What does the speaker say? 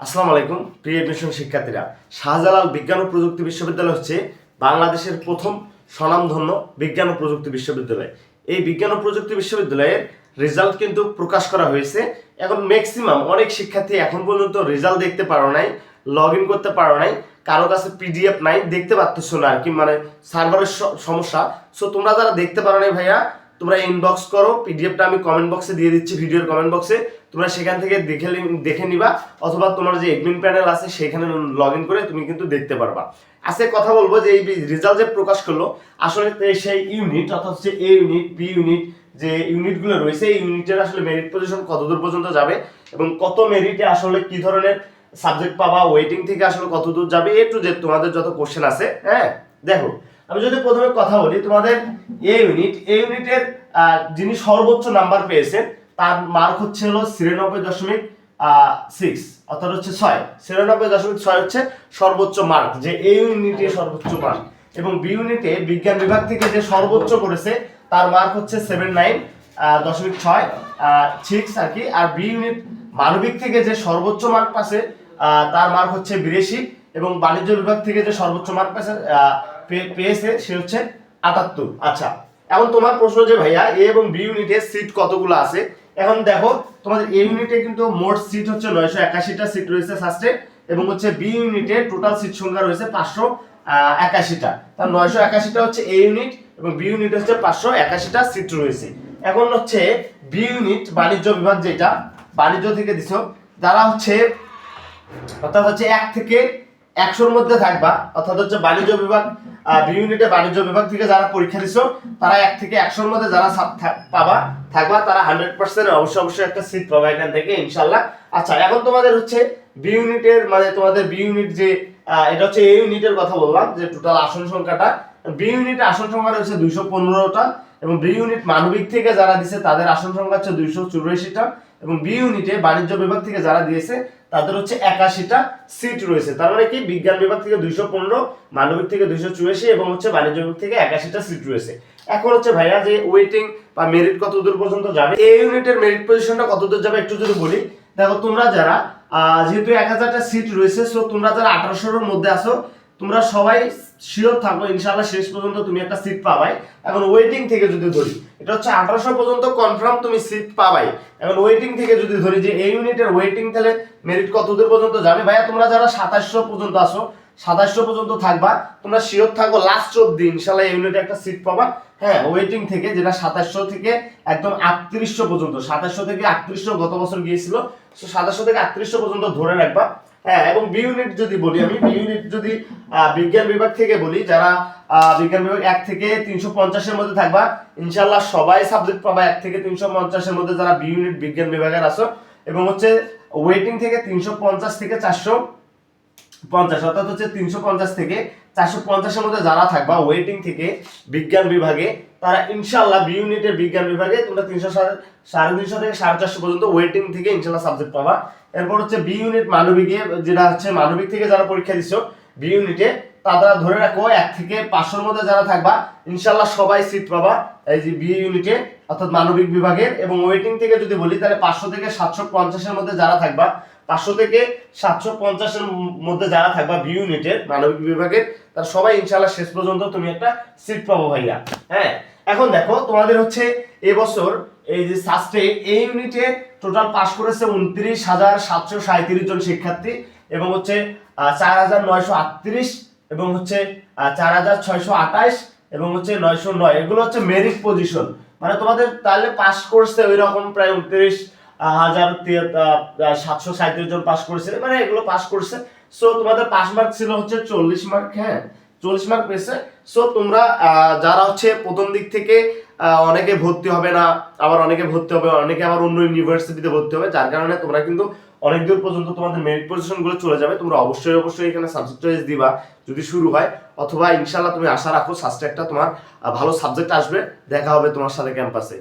আসসালামু আলাইকুম প্রিয় এডমিশন শিক্ষার্থীরা। শাহজালাল বিজ্ঞান ও প্রযুক্তি বিশ্ববিদ্যালয় হচ্ছে বাংলাদেশের প্রথম স্বনামধন্য বিজ্ঞান ও প্রযুক্তি বিশ্ববিদ্যালয়। এই বিজ্ঞান ও প্রযুক্তি বিশ্ববিদ্যালয়ের রেজাল্ট কিন্তু প্রকাশ করা হয়েছে। এখন ম্যাক্সিমাম অনেক শিক্ষার্থী এখন পর্যন্ত রেজাল্ট দেখতে পারো নাই, লগ ইন করতে পারো নাই, কারো কাছে পিডিএফ নাই, দেখতে পারতেছো না আর কি, মানে সার্ভারের সমস্যা। সো তোমরা যারা দেখতে পারো নাই ভাইয়া, তোমরা ইনবক্স করো, পিডিএফটা আমি কমেন্ট বক্সে দিয়ে দিচ্ছি, ভিডিওর কমেন্ট বক্সে। তোমরা সেখান থেকে দেখে নিবা, অথবা তোমার যে এডমিন প্যানেল আছে সেখানে লগ ইন করে তুমি কিন্তু দেখতে পারবা। আজকে কথা বলবো যে এই রেজাল্ট যে প্রকাশ করলো, আসলে সেই ইউনিট অর্থাৎ হচ্ছে এ ইউনিট, বি ইউনিট, যে ইউনিটগুলো রয়েছে এই ইউনিটের আসলে মেরিট পজিশন কতদূর পর্যন্ত যাবে এবং কত মেরিটে আসলে কি ধরনের সাবজেক্ট পাবা, ওয়েটিং থেকে আসলে কতদূর যাবে, এ টু জেড তোমাদের যত কোশ্চেন আছে। হ্যাঁ দেখো, আমি যদি প্রথমে কথা বলি, তোমাদের এ ইউনিটের যিনি সর্বোচ্চ নাম্বার পেয়েছেন তার মার্ক হচ্ছে হলো 93.6, অর্থাৎ হচ্ছে 96.6 হচ্ছে সর্বোচ্চ মার্ক, যে এ ইউনিটে সর্বোচ্চ মার্ক। এবং বি ইউনিটে বিজ্ঞান বিভাগ থেকে যে সর্বোচ্চ করেছে তার মার্ক হচ্ছে 79.6 আর কি। আর বি ইউনিট মানবিক থেকে যে সর্বোচ্চ মার্ক পাচ্ছে তার মার্ক হচ্ছে 82, এবং বাণিজ্য বিভাগ থেকে যে সর্বোচ্চ মার্ক পেয়েছে সে হচ্ছে 78। আচ্ছা, এখন তোমার প্রশ্ন যে ভাইয়া এ এবং বি ইউনিটে সিট কতগুলো আছে। এখন দেখো, তোমাদের এ ইউনিটে কিন্তু মোট সিট হচ্ছে 981টা সিট রয়েছে ফার্স্টে, এবং হচ্ছে বি ইউনিটে টোটাল সিট সংখ্যা রয়েছে 581টা। তার 981টা হচ্ছে এ ইউনিট এবং বি ইউনিট হচ্ছে 581টা সিট রয়েছে। এখন হচ্ছে বি ইউনিট বাণিজ্য বিভাগ, যেটা বাণিজ্য থেকে দিছো, যারা হচ্ছে অর্থাৎ হচ্ছে 1 থেকে 100-র মধ্যে থাকবা, অর্থাৎ হচ্ছে বাণিজ্য বিভাগ, বি ইউনিটে বাণিজ্য বিভাগ থেকে যারা পরীক্ষা দিছো তারা 1 থেকে 100-র মধ্যে যারা থাকবা তারা 100% অবশ্যই একটা সিট পাবা এখান থেকে ইনশাআল্লাহ। আচ্ছা, এখন তোমাদের হচ্ছে বি ইউনিটের, মানে তোমাদের বি ইউনিট যে এটা হচ্ছে এ ইউনিটের কথা বললাম, যে টোটাল আসন সংখ্যাটা, বি ইউনিটে আসন সংখ্যা রয়েছে 215টা, এবং বি ইউনিট মানবিক থেকে যারা দিয়েছে তাদের আসন সংখ্যা হচ্ছে 284টা, এবং বি ইউনিটে বাণিজ্য বিভাগ থেকে যারা দিয়েছে তাদের হচ্ছে 81টা সিট রয়েছে। তার মানে কি, বিজ্ঞান বিভাগ থেকে 215, মানবিক থেকে 284, এবং হচ্ছে বাণিজ্য বিভাগ থেকে 81টা সিট রয়েছে। এখন হচ্ছে ভাইয়া যে ওয়েটিং বা মেরিট কত দূর পর্যন্ত যাবে, এই ইউনিটের মেরিট পজিশনটা কত দূর যাবে একটু যদি বলি। দেখো, তোমরা যারা যেহেতু 1000টা সিট রয়েছে, সো তোমরা যারা 1800-এর মধ্যে আসো, তোমরা সবাই শিওর থাকো ইনশাআল্লাহ শেষ পর্যন্ত তুমি একটা সিট পাবাই। এখন ওয়েটিং থেকে যদি ধরি, এটা হচ্ছে 1800 পর্যন্ত কনফার্ম তুমি সিট পাবাই। এখন ওয়েটিং থেকে যদি ধরি যে এই ইউনিটের ওয়েটিং, তাহলে মেরিট কতদূর পর্যন্ত যাবে ভাইয়া, তোমরা যারা 2700 পর্যন্ত আসো, 2700 পর্যন্ত থাকবা, তোমরা শিওর থাকো লাস্ট অবধি ইনশাআল্লাহ এই ইউনিটে একটা সিট পাবা। হ্যাঁ, ওয়েটিং থেকে, যেটা 2700 থেকে একদম 3800 পর্যন্ত, 2700 থেকে 3800 গত বছর গিয়েছিল, সো 2700 থেকে 3800 পর্যন্ত ধরে রাখবা। হ্যাঁ, এবং বি ইউনিট যদি বলি, আমি বি ইউনিট যদি বিজ্ঞান বিভাগ থেকে বলি, যারা বিজ্ঞান বিভাগ 1 থেকে 350-এর মধ্যে থাকবা, ইনশাআল্লাহ সবাই সাবজেক্ট পাবা 1 থেকে 350-এর মধ্যে যারা বি ইউনিট বিজ্ঞান বিভাগের আছো। এবং হচ্ছে ওয়েটিং থেকে 350 থেকে 450, অর্থাৎ হচ্ছে 350 থেকে 450-এর মধ্যে যারা থাকবা ওয়েটিং থেকে বিজ্ঞান বিভাগে, তারা ইনশাআল্লাহ বি ইউনিটের বিজ্ঞান বিভাগে তোমরা 300 থেকে 450 পর্যন্ত ওয়েটিং থেকে ইনশাআল্লাহ সাবজেক্ট পাবা। এরপর হচ্ছে বি ইউনিট মানবিকে, যেটা হচ্ছে মানবিক থেকে যারা পরীক্ষা দিছো বি ইউনিটে, তারা ধরে রাখো 1 থেকে 500-এর মধ্যে যারা থাকবা ইনশাআল্লাহ সবাই সিট পাবা এই যে বি ইউনিটে, অর্থাৎ মানবিক বিভাগের। এবং ওয়েটিং থেকে যদি বলি, তাহলে 500 থেকে 750-এর মধ্যে যারা থাকবা, 500 থেকে 750-এর মধ্যে যারা থাকবা বি ইউনিটের মানবিক বিভাগের, তারা সবাই ইনশাআল্লাহ শেষ পর্যন্ত তুমি একটা সিট পাবো ভাইয়া। হ্যাঁ, এখন দেখো, তোমাদের হচ্ছে এবছর এই যে সাস্টে এই ইউনিটে টোটাল পাস করেছে 29,737 জন শিক্ষার্থী, এবং হচ্ছে 4,938, এবং হচ্ছে 4,628, এবং হচ্ছে 909। এগুলো হচ্ছে মেরিট পজিশন, মানে তোমাদের তাহলে পাস করছে ওই রকম প্রায় 29,737 জন পাস করেছে, মানে এগুলো পাস করছে। সো তোমাদের পাস মার্ক ছিল হচ্ছে 40 মার্ক। হ্যাঁ, 40 মার্ক পেয়েছে। সো তোমরা যারা হচ্ছে প্রথম দিক থেকে অনেকে ভর্তি হবে না, আবার অনেকে ভর্তি হবে, অনেকে আবার অন্য ইউনিভার্সিটিতে ভর্তি হবে, যার কারণে তোমরা কিন্তু অনেক দূর পর্যন্ত তোমাদের মেরিট পজিশন গুলো চলে যাবে। তোমরা অবশ্যই এখানে সাবজেক্ট চয়েস দিবা যদি শুরু হয়, অথবা ইনশাআল্লাহ তুমি আশা রাখো সাবজেক্টটা তোমার ভালো সাবজেক্ট আসবে, দেখা হবে তোমার সাথে ক্যাম্পাসে।